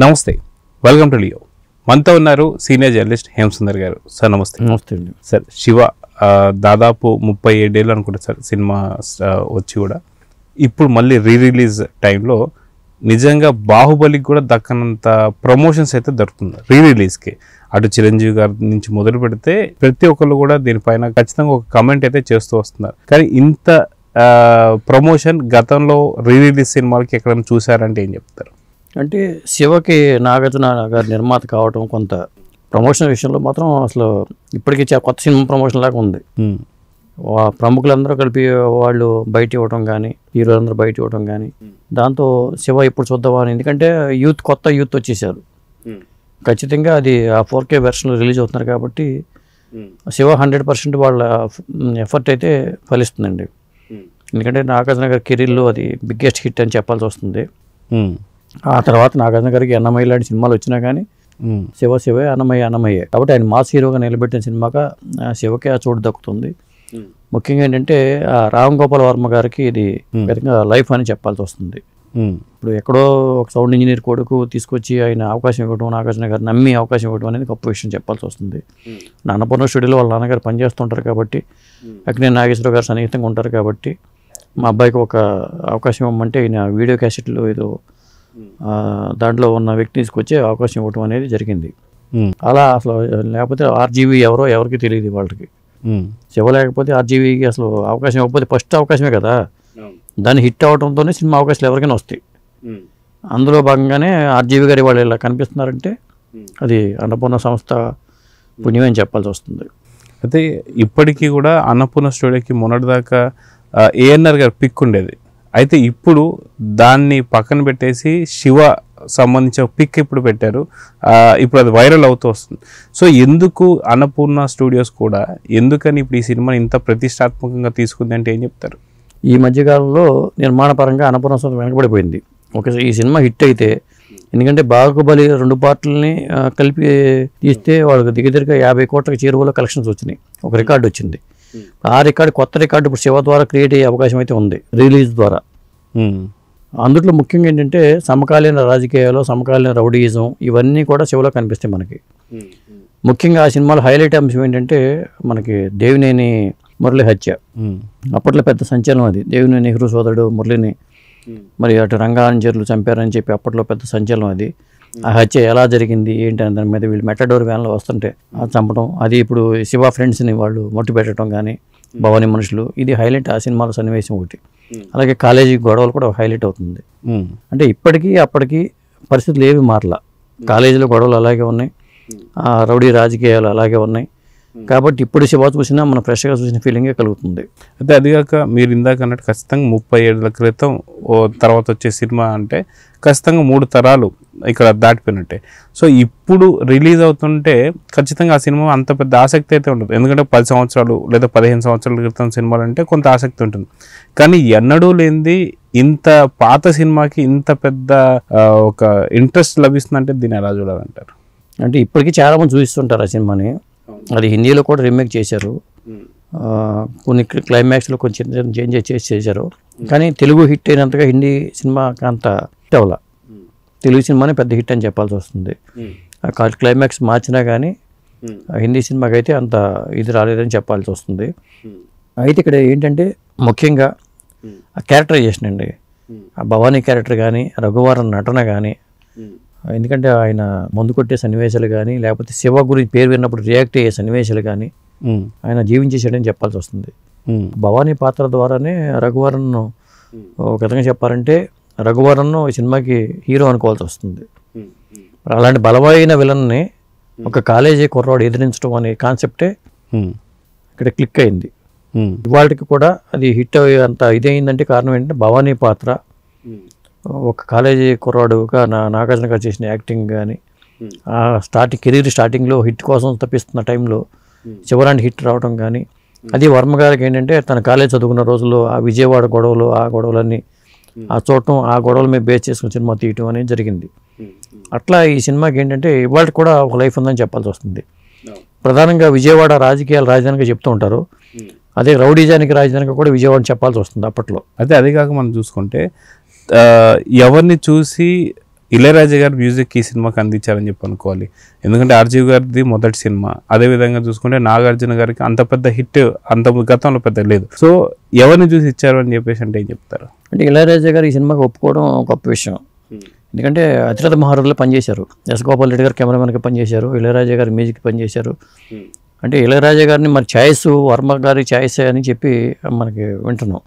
నమస్తే, welcome to Leo. మనతో ఉన్నారు సీనియర్ జర్నలిస్ట్ హేమసుందర్ గారు. సార్ నమస్తే. నమస్తే అండి. సార్, శివ దాదాపు 37 ఏళ్ళు అనుకుంటా సార్ సినిమా వచ్చి కూడా ఇప్పుడు మళ్ళీ రిలీజ్ టైంలో నిజంగా బాహుబలికి కూడా దక్కనంత ప్రమోషన్స్ అయితే దొరుకుతుంది రిలీజ్కి. అటు చిరంజీవి గారి నుంచి మొదలు పెడితే ప్రతి ఒక్కళ్ళు కూడా దీనిపైన ఖచ్చితంగా ఒక కమెంట్ అయితే చేస్తూ వస్తున్నారు. కానీ ఇంత ప్రమోషన్ గతంలో రిలీజ్ సినిమాలకి ఎక్కడైనా చూసారంటే ఏం చెప్తారు? అంటే శివకి నాగార్జున గారి నిర్మాత కావటం కొంత ప్రమోషన్ విషయంలో మాత్రం అసలు ఇప్పటికీ కొత్త సినిమా ప్రమోషన్ లాగా ఉంది. ప్రముఖులందరూ కలిపి వాళ్ళు బయట ఇవ్వటం కానీ, హీరోలందరూ బయట ఇవ్వటం కానీ, దాంతో శివ ఇప్పుడు చూద్దామా అని. ఎందుకంటే కొత్త యూత్ వచ్చేసారు. ఖచ్చితంగా అది ఆ 4K వెర్షన్లో రిలీజ్ అవుతున్నారు కాబట్టి శివ 100% వాళ్ళ ఎఫర్ట్ అయితే ఫలిస్తుందండి. ఎందుకంటే నాగార్జున గారి కెరీర్లో అది బిగ్గెస్ట్ హిట్ అని చెప్పాల్సి వస్తుంది. ఆ తర్వాత నాగార్జున గారికి అన్నమయ్య లాంటి సినిమాలు వచ్చినా కానీ శివే అన్నమయ్యే కాబట్టి ఆయన మాస్ హీరోగా నిలబెట్టిన సినిమాగా శివకే ఆ చోటు దక్కుతుంది. ముఖ్యంగా ఏంటంటే రామ్ గోపాల్ వర్మ గారికి ఇది విధంగా లైఫ్ అని చెప్పాల్సి వస్తుంది. ఇప్పుడు ఎక్కడో ఒక సౌండ్ ఇంజనీర్ కొడుకు తీసుకొచ్చి ఆయన అవకాశం ఇవ్వడం, నాగార్జున గారు నమ్మి అవకాశం ఇవ్వడం అనేది గొప్ప విషయం చెప్పాల్సి వస్తుంది. అన్నపూర్ణ స్టూడియోలో వాళ్ళ నాన్నగారు పనిచేస్తుంటారు కాబట్టి, అక్కడ నాగేశ్వర గారు సన్నిహితంగా ఉంటారు కాబట్టి మా అబ్బాయికి ఒక అవకాశం ఇవ్వమంటే ఆయన వీడియో క్యాసెట్లు ఏదో దాంట్లో ఉన్న వ్యక్తి తీసుకొచ్చే అవకాశం ఇవ్వటం అనేది జరిగింది. అలా అసలు లేకపోతే ఆర్జీవీ ఎవరికి తెలియదు వాళ్ళకి. శివ లేకపోతే ఆర్జీవీకి అసలు అవకాశం ఇవ్వకపోతే ఫస్ట్ అవకాశమే కదా, దాన్ని హిట్ అవడంతోనే సినిమా అవకాశాలు ఎవరికైనా వస్తాయి. అందులో భాగంగానే ఆర్జీవీ గారి వాళ్ళు ఇలా కనిపిస్తున్నారంటే అది అన్నపూర్ణ సంస్థ పుణ్యమని చెప్పాల్సి వస్తుంది. అయితే ఇప్పటికీ కూడా అన్నపూర్ణ స్టూడియోకి మొన్నటిదాకా ఏఎన్ఆర్ గారు పిక్ ఉండేది. అయితే ఇప్పుడు దాన్ని పక్కన పెట్టేసి శివ సంబంధించిన పిక్ ఇప్పుడు పెట్టారు. ఇప్పుడు అది వైరల్ అవుతూ వస్తుంది. సో ఎందుకు అన్నపూర్ణ స్టూడియోస్ కూడా ఎందుకని ఇప్పుడు ఈ సినిమాని ఇంత ప్రతిష్టాత్మకంగా తీసుకుంది అంటే ఏం చెప్తారు? ఈ మధ్యకాలంలో నిర్మాణ పరంగా అన్నపూర్ణ సంస్థ వెనకబడిపోయింది. ఈ సినిమా హిట్ అయితే, ఎందుకంటే బాహుబలి 2 పార్ట్లని కలిపి తీస్తే వాళ్ళకి దగ్గరగా 50 కోట్లకు చేరువలో కలెక్షన్స్ వచ్చినాయి. ఒక రికార్డు వచ్చింది. ఆ రికార్డు కొత్త రికార్డు ఇప్పుడు శివ ద్వారా క్రియేట్ అయ్యే అవకాశం అయితే ఉంది రిలీజ్ ద్వారా. అందులో ముఖ్యంగా ఏంటంటే సమకాలీన రాజకీయాలు, సమకాలీన రౌడీయిజం ఇవన్నీ కూడా శివలో కనిపిస్తాయి మనకి. ముఖ్యంగా ఆ సినిమాలో హైలైట్ అంశం ఏంటంటే మనకి దేవినేని మురళి హత్య. అప్పట్లో పెద్ద సంచలనం అది. దేవినేని నెహ్రూ సోదరుడు మురళిని మరి అటు రంగాంజర్లు చంపారని చెప్పి అప్పట్లో పెద్ద సంచలనం అది. ఆ హత్య ఎలా జరిగింది ఏంటి అని దాని మీద వీళ్ళు మెటాడోర్ వ్యాన్లో వస్తుంటే చంపడం, అది ఇప్పుడు శివ ఫ్రెండ్స్ని వాళ్ళు మొట్టు పెట్టడం కానీ, భవానీ మనుషులు, ఇది హైలైట్ ఆ సినిమాలో సన్నివేశం ఒకటి. అలాగే కాలేజీ గొడవలు కూడా హైలైట్ అవుతుంది. అంటే ఇప్పటికీ అప్పటికి పరిస్థితులు ఏవి మారలా. కాలేజీలో గొడవలు అలాగే ఉన్నాయి, రౌడీ రాజకీయాలు అలాగే ఉన్నాయి. కాబట్టి ఇప్పుడు శివ చూసినా మనం ఫ్రెష్గా చూసిన ఫీలింగే కలుగుతుంది. అయితే అదిగాక మీరు ఇందాక అన్నట్టు ఖచ్చితంగా 30 ఏళ్ల క్రితం తర్వాత వచ్చే సినిమా అంటే ఖచ్చితంగా 3 తరాలు ఇక్కడ దాటిపోయినట్టే. సో ఇప్పుడు రిలీజ్ అవుతుంటే ఖచ్చితంగా ఆ సినిమా అంత పెద్ద ఆసక్తి అయితే ఉంటుంది. ఎందుకంటే 10 సంవత్సరాలు లేదా 15 సంవత్సరాల క్రితం సినిమాలు అంటే కొంత ఆసక్తి ఉంటుంది. కానీ ఎన్నడూ లేనిది ఇంత పాత సినిమాకి ఇంత పెద్ద ఒక ఇంట్రెస్ట్ లభిస్తుందంటే దీన్ని ఎలా చూడాలంటారు? అంటే ఇప్పటికీ చాలామంది చూపిస్తుంటారు ఆ సినిమాని. అది హిందీలో కూడా రీమేక్ చేశారు, కొన్ని క్లైమాక్స్లో కొంచెం చేంజ్ చేశారు. కానీ తెలుగు హిట్ అయినంతగా హిందీ సినిమాకి అంత హిట్ అవ్వాల. తెలుగు సినిమానే పెద్ద హిట్ అని చెప్పాల్సి వస్తుంది. క్లైమాక్స్ మార్చినా కానీ హిందీ సినిమాకి అయితే అంత ఇది రాలేదని చెప్పాల్సి వస్తుంది. అయితే ఇక్కడ ఏంటంటే ముఖ్యంగా ఆ క్యారెక్టరైజేషన్ అండి. ఆ భవానీ క్యారెక్టర్ కానీ, రఘువరన్ నటన కానీ, ఎందుకంటే ఆయన ముందు కొట్టే సన్నివేశాలు కానీ, లేకపోతే శివ గురించి పేరు విన్నప్పుడు రియాక్ట్ అయ్యే సన్నివేశాలు కానీ ఆయన జీవించేసాడని చెప్పాల్సి వస్తుంది. భవానీ పాత్ర ద్వారానే రఘువరన్ ఒక విధంగా చెప్పాలంటే రఘువరన్ ఈ సినిమాకి హీరో అనుకోవాల్సి వస్తుంది. అలాంటి బలమైన విలన్ని ఒక కాలేజీ కుర్రాడు ఎదిరించడం అనే కాన్సెప్టే ఇక్కడ క్లిక్ అయింది. ఇవాళకి కూడా అది హిట్ అంత ఇదైందంటే కారణం ఏంటంటే భవానీ పాత్ర, ఒక కాలేజీ కుర్రాడుగా నాగార్జున గారు చేసిన యాక్టింగ్ కానీ, కెరీర్ స్టార్టింగ్లో హిట్ కోసం తప్పిస్తున్న టైంలో శివరాంటి హిట్ రావడం కానీ, అది వర్మ గారికి ఏంటంటే తన కాలేజ్ చదువుకున్న రోజుల్లో ఆ విజయవాడ గొడవలు, ఆ గొడవలన్నీ ఆ చూడటం, ఆ గొడవల మీద బేస్ చేసుకుని సినిమా తీయటం అనేది జరిగింది. అట్లా ఈ సినిమాకి ఏంటంటే ఇవాళ కూడా ఒక లైఫ్ ఉందని చెప్పాల్సి వస్తుంది. ప్రధానంగా విజయవాడ రాజకీయాల రాజధానిగా చెప్తూ ఉంటారు. అదే రౌడీజానికి రాజధానిగా కూడా విజయవాడ చెప్పాల్సి వస్తుంది అప్పట్లో. అయితే అదే కాక మనం చూసుకుంటే ఎవరిని చూసి ఇళయరాజా గారు మ్యూజిక్ ఈ సినిమాకి అందించారని చెప్పి అనుకోవాలి. ఎందుకంటే ఆర్జీవి గారిది మొదటి సినిమా. అదేవిధంగా చూసుకుంటే నాగార్జున గారికి అంత పెద్ద హిట్ అంత గతంలో పెద్ద లేదు. సో ఎవరిని చూసి ఇచ్చారు అని చెప్పేసి అంటే ఏం చెప్తారు? అంటే ఇళయరాజా గారు ఈ సినిమాకి ఒప్పుకోవడం గొప్ప విషయం. ఎందుకంటే అతిరథ మహారాజులో పనిచేశారు. ఎస్ గోపాల్ రెడ్డి గారు కెమెరామెన్గా పనిచేశారు, ఇళయరాజా గారు మ్యూజిక్ పనిచేశారు. అంటే ఇళయరాజా గారిని మరి ఛాయిస్ వర్మ గారి ఛాయిస్ అని చెప్పి మనకి వింటున్నాం.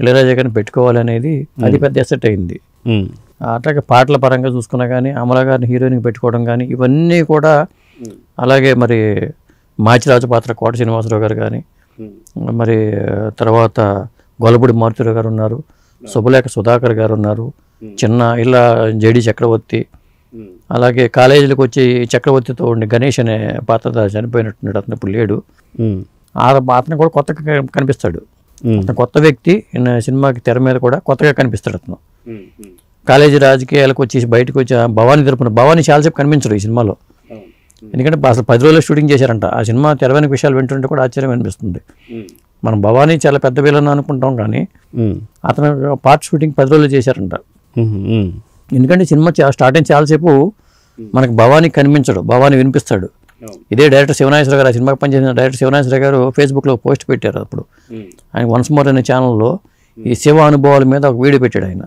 ఇళయరాజా గారిని పెట్టుకోవాలి అనేది అది పెద్ద ఎసెట్ అయింది. అట్లాగే పాటల పరంగా చూసుకున్నా కానీ అమలా గారిని హీరోయిన్కి పెట్టుకోవడం కానీ ఇవన్నీ కూడా, అలాగే మరి మాచిరాజు పాత్ర కోట శ్రీనివాసరావు గారు కానీ, మరి తర్వాత గొల్లపూడి మారుతిరావు గారు ఉన్నారు, శుభలేఖ సుధాకర్ గారు ఉన్నారు, చిన్న ఇలా జేడి చక్రవర్తి, అలాగే కాలేజీలకు వచ్చి చక్రవర్తితో ఉండి గణేష్ అనే పాత్ర చనిపోయినట్టున్నాడు, అతను ఇప్పుడు లేడు. అతను కూడా కొత్తగా కనిపిస్తాడు. అతను కొత్త వ్యక్తి సినిమాకి తెర మీద కూడా కొత్తగా కనిపిస్తాడు. అతను కాలేజీ రాజకీయాలకు వచ్చి బయటకు వచ్చి భవానీ తరపున భవానీ చాలాసేపు కనిపించడు ఈ సినిమాలో. ఎందుకంటే అసలు 10 రోజుల్లో షూటింగ్ చేశారంట. ఆ సినిమా తెర వెనుక విషయాలు వింటుంటే కూడా ఆశ్చర్యం అనిపిస్తుంది. మనం భవానీ చాలా పెద్ద విలన్ అనుకుంటాం కానీ అతను పార్ట్ షూటింగ్ 10 రోజులు చేశారంట. ఎందుకంటే సినిమా స్టార్టింగ్ చాలాసేపు మనకు భవానీ కనిపించడు, భవానీ వినిపిస్తాడు. ఇదే డైరెక్టర్ శివనాగేశ్వర గారు, ఆ సినిమాకి పనిచేసిన డైరెక్టర్ శివనాగేశ్వర గారు ఫేస్బుక్లో పోస్ట్ పెట్టారు. అప్పుడు ఆయన వన్స్ మోర్ అనే ఛానల్లో ఈ శివ అనుభవాల మీద ఒక వీడియో పెట్టాడు. ఆయన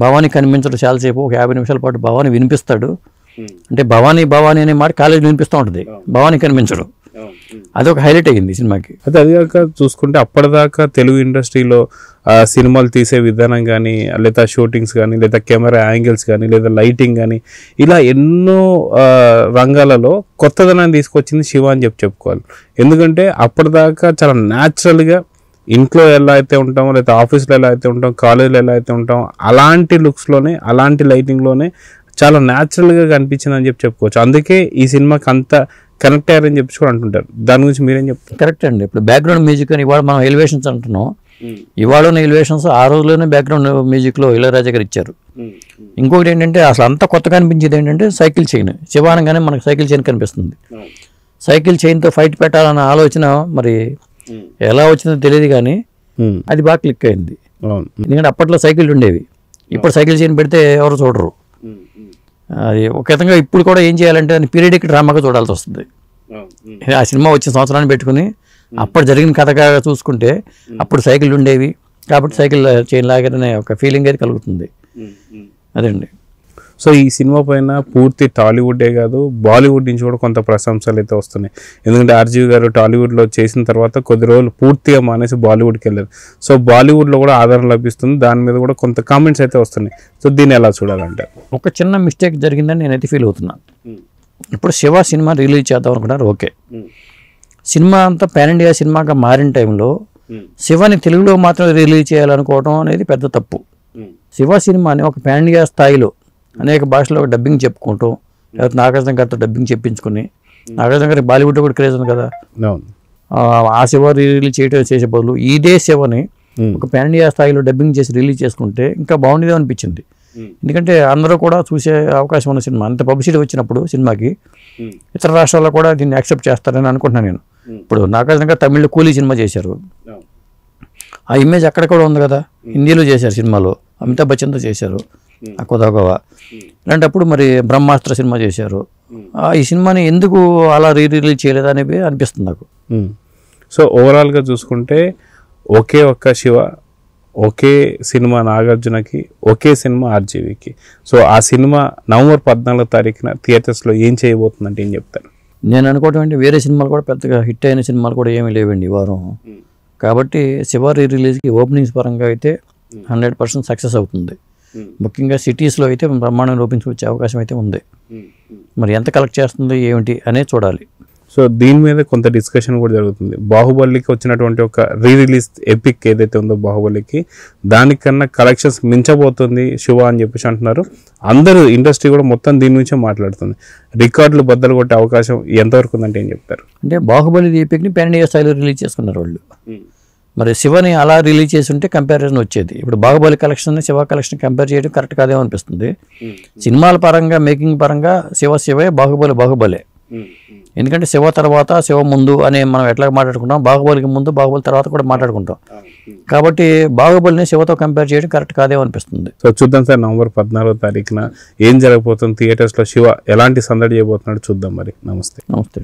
భవానీ కనిపించడు చాలాసేపు, ఒక 50 నిమిషాల పాటు భవానీ వినిపిస్తాడు. అంటే భవానీ అనే మాట కాలేజీలో వినిపిస్తూ ఉంటుంది, భవానీ కనిపించడు. అదొక హైలైట్ అయ్యింది సినిమాకి. అయితే అది కాక చూసుకుంటే అప్పటిదాకా తెలుగు ఇండస్ట్రీలో సినిమాలు తీసే విధానం కానీ, లేదా షూటింగ్స్ కానీ, లేదా కెమెరా యాంగిల్స్ కానీ, లేదా లైటింగ్ కానీ, ఇలా ఎన్నో రంగాలలో కొత్తదనాన్ని తీసుకొచ్చింది శివ అని చెప్పుకోవాలి. ఎందుకంటే అప్పటిదాకా చాలా న్యాచురల్గా ఇంట్లో ఎలా అయితే ఉంటామో, లేదా ఆఫీస్లో ఎలా అయితే ఉంటాం, కాలేజీలో ఎలా అయితే ఉంటామో అలాంటి లుక్స్లోనే, అలాంటి లైటింగ్లోనే చాలా న్యాచురల్గా కనిపించిందని చెప్పుకోవచ్చు. అందుకే ఈ సినిమాకి అంత కనెక్ట్ అయ్యారని చెప్పి కూడా అంటుంటారు. దాని గురించి మీరేం చెప్తారు? కరెక్ట్ అండి. ఇప్పుడు బ్యాక్గ్రౌండ్ మ్యూజిక్ అని ఇవాళ మనం ఎలివేషన్స్ అంటున్నాం. ఇవాళ ఉన్న ఎలివేషన్స్ ఆ రోజులోనే బ్యాక్గ్రౌండ్ మ్యూజిక్లో ఇళయరాజా గారు ఇచ్చారు. ఇంకొకటి ఏంటంటే అసలు అంత కొత్తగా అనిపించేది ఏంటంటే సైకిల్ చైన్. శివానంగానే మనకు సైకిల్ చైన్ కనిపిస్తుంది. సైకిల్ చైన్తో ఫైట్ పెట్టాలన్న ఆలోచన మరి ఎలా వచ్చిందో తెలియదు కానీ అది బాగా క్లిక్ అయింది. ఎందుకంటే అప్పట్లో సైకిల్ ఉండేవి, ఇప్పుడు సైకిల్ చైన్ పెడితే ఎవరు చూడరు. అది ఒక విధంగా ఇప్పుడు కూడా ఏం చేయాలంటే దాన్ని పీరియడిక్ డ్రామాగా చూడాల్సి వస్తుంది. ఆ సినిమా వచ్చిన సంవత్సరాన్ని పెట్టుకుని అప్పుడు జరిగిన కథగా చూసుకుంటే అప్పుడు సైకిల్ ఉండేవి కాబట్టి సైకిల్ చైన్ లాగానే ఒక ఫీలింగ్ అయితే కలుగుతుంది. అదండి. సో ఈ సినిమా పైన పూర్తి టాలీవుడ్డే కాదు బాలీవుడ్ నుంచి కూడా కొంత ప్రశంసలు అయితే వస్తున్నాయి. ఎందుకంటే ఆర్జీవి గారు టాలీవుడ్లో చేసిన తర్వాత కొద్ది రోజులు పూర్తిగా మానేసి బాలీవుడ్కి వెళ్ళారు. సో బాలీవుడ్లో కూడా ఆదరణ లభిస్తుంది, దాని మీద కూడా కొంత కామెంట్స్ అయితే వస్తున్నాయి. సో దీన్ని ఎలా చూడాలంటే ఒక చిన్న మిస్టేక్ జరిగిందని నేనైతే ఫీల్ అవుతున్నాను. ఇప్పుడు శివ సినిమా రిలీజ్ చేద్దాం అనుకున్నారు, ఓకే. సినిమా అంతా పాన్ ఇండియా సినిమాగా మారిన టైంలో శివని తెలుగులో మాత్రం రిలీజ్ చేయాలనుకోవడం అనేది పెద్ద తప్పు. శివ సినిమాని ఒక పాన్ ఇండియా స్థాయిలో అనేక భాషలో డబ్బింగ్ చెప్పుకుంటాం, లేకపోతే నాగార్జున గారితో డబ్బింగ్ చెప్పించుకుని, నాగార్జున గారికి బాలీవుడ్లో కూడా క్రేజ్ ఉంది కదా, ఆ శివ రిలీజ్ చేసే బదులు ఇదే శివని ఒక పాన్ ఇండియా స్థాయిలో డబ్బింగ్ చేసి రిలీజ్ చేసుకుంటే ఇంకా బాగుండేది అనిపించింది. ఎందుకంటే అందరూ కూడా చూసే అవకాశం ఉన్న సినిమా, అంత పబ్లిసిటీ వచ్చినప్పుడు సినిమాకి ఇతర రాష్ట్రాల్లో కూడా దీన్ని యాక్సెప్ట్ చేస్తారని అనుకుంటున్నాను నేను. ఇప్పుడు నాగార్జున గారు తమిళ్లో కూలీ సినిమా చేశారు, ఆ ఇమేజ్ అక్కడ కూడా ఉంది కదా. హిందీలో చేశారు, సినిమాలో అమితాబ్ బచ్చన్తో చేశారు కొదగోవా. ఇలాంటప్పుడు మరి బ్రహ్మాస్త్ర సినిమా చేశారు. ఈ సినిమాని ఎందుకు అలా రిలీజ్ చేయలేదు అనేది అనిపిస్తుంది నాకు. సో ఓవరాల్గా చూసుకుంటే ఒకే ఒక్క శివ, ఒకే సినిమా నాగార్జునకి, ఒకే సినిమా ఆర్జీవికి. సో ఆ సినిమా నవంబర్ 14వ తారీఖున థియేటర్స్లో ఏం చేయబోతుందంటే ఏం చెప్తారు? నేను అనుకోవటం అంటే వేరే సినిమాలు కూడా పెద్దగా హిట్ అయిన సినిమాలు కూడా ఏమీ లేవండి ఈ వారం. కాబట్టి శివ రిలీజ్కి ఓపెనింగ్స్ పరంగా అయితే 100% సక్సెస్ అవుతుంది. ముఖ్యంగా సిటీస్లో అయితే బ్రహ్మాండంగా ఓపెనింగ్స్ అవకాశం అయితే ఉంది. మరి ఎంత కలెక్ట్ చేస్తుంది ఏమిటి అనేది చూడాలి. సో దీని మీద కొంత డిస్కషన్ కూడా జరుగుతుంది. బాహుబలికి వచ్చినటువంటి ఒక రిలీజ్ ఎపిక్ ఏదైతే ఉందో బాహుబలికి, దానికన్నా కలెక్షన్స్ మించబోతుంది శివ అని చెప్పేసి అంటున్నారు. అందరూ ఇండస్ట్రీ కూడా మొత్తం దీని నుంచే మాట్లాడుతుంది. రికార్డులు బద్దలు కొట్టే అవకాశం ఎంతవరకు ఉందంటే ఏం చెప్తారు? అంటే బాహుబలి ఎపిక్ని పాన్ ఇండియా స్థాయిలో రిలీజ్ చేసుకున్నారు వాళ్ళు. మరి శివని అలా రిలీజ్ చేసి ఉంటే కంపారిజన్ వచ్చేది. ఇప్పుడు Baahubali collection Shiva collection compare చేయడం కరెక్ట్ కాదేమో అనిపిస్తుంది. సినిమాల పరంగా మేకింగ్ పరంగా శివే, బాహుబలే. ఎందుకంటే శివ తర్వాత శివ ముందు అని మనం ఎట్లా మాట్లాడుకుంటాం, బాహుబలికి ముందు బాహుబలి తర్వాత కూడా మాట్లాడుకుంటాం. కాబట్టి బాహుబలిని శివతో కంపేర్ చేయడం కరెక్ట్ కాదేమో అనిపిస్తుంది. సో చూద్దాం సార్, నవంబర్ 14వ తారీఖున ఏం జరగబోతుంది థియేటర్స్లో, శివ ఎలాంటి సందడి చేయబోతున్నాడు చూద్దాం మరి. నమస్తే. నమస్తే.